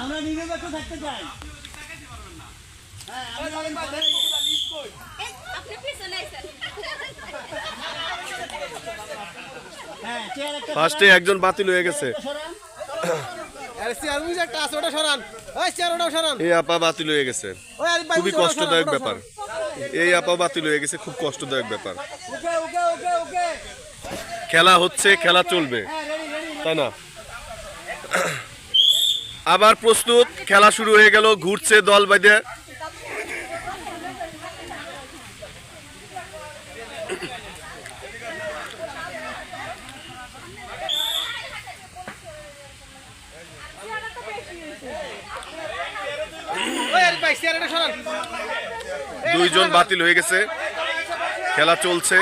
আমরা নিরপেক্ষ থাকতে চাই। ফার্স্টে একজন বাতিল হয়ে গেছে। এই আপা বাতিল হয়ে গেছে, খুবই কষ্টদায়ক ব্যাপার। এই আপা বাতিল হয়ে গেছে, খুব কষ্টদায়ক ব্যাপার। খেলা হচ্ছে, খেলা চলবে, তাই না? আবার প্রস্তুত, খেলা শুরু হয়ে গেল, ঘুরছে দল বাঁধে। দুইজন বাতিল হয়ে গেছে, খেলা চলছে।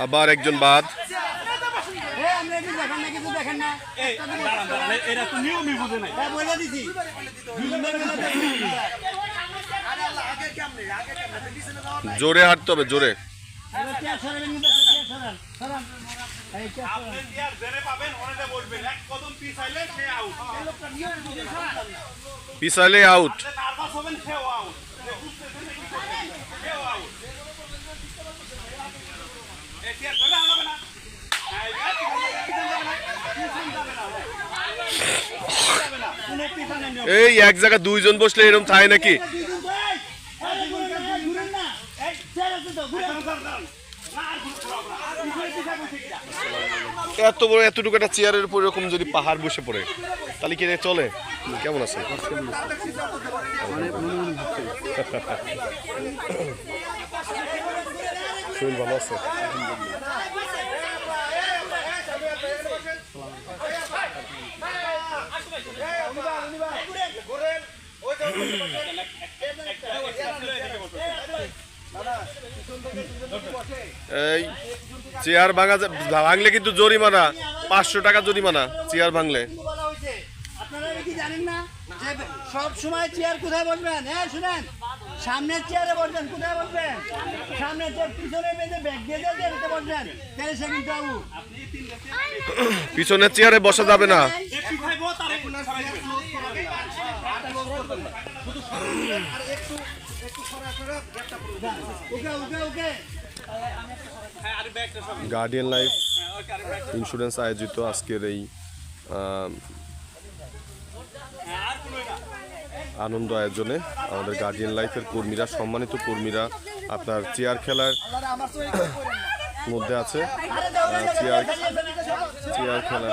আবার একজন বাদ। জোরে হাঁটতে হবে, জোরে। পিছাইলে আউট। এই এক জায়গায় দুইজন বসলে এরকম থাকে নাকি? এত বড় এতটুকু একটা চেয়ারের উপর এরকম যদি পাহাড় বসে পড়ে তাহলে কি চলে? কেমন আছে? শরীর ভালো আছে? এই চেয়ার ভাঙলে কিন্তু জরিমানা, 500 টাকা জরিমানা চেয়ার ভাঙলে। আপনারা কি জানেন না যে সব সময় চেয়ার কোথায় বসবেন? হ্যাঁ শুনেন, সামনের চেয়ারে বসবেন। কোথায় বসবেন? সামনের চেয়ার, পিছনে বেঁধে ব্যাগ দিয়ে দিয়ে বসবেন, তাহলে সে কিন্তু পিছনের চেয়ারে বসা যাবে না। গার্ডিয়ান লাইফ ইন্স্যুরেন্স আয়োজিত আজকের এই আনন্দ আয়োজনে আমাদের গার্ডিয়ান লাইফের কর্মীরা, সম্মানিত কর্মীরা আপনার চেয়ার খেলার মধ্যে আছে। চেয়ার খেলা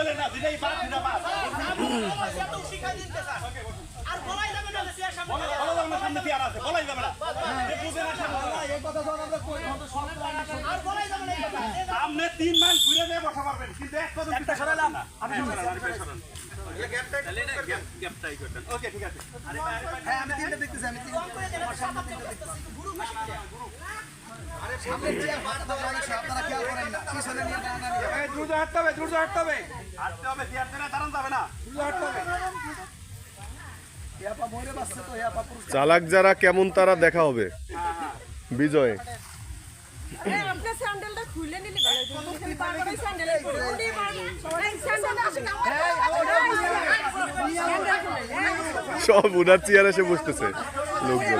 চালাক যারা কেমন তারা দেখা হবে বিজয়। সব উনার চেয়ার এসে বসতেছে লোকজন।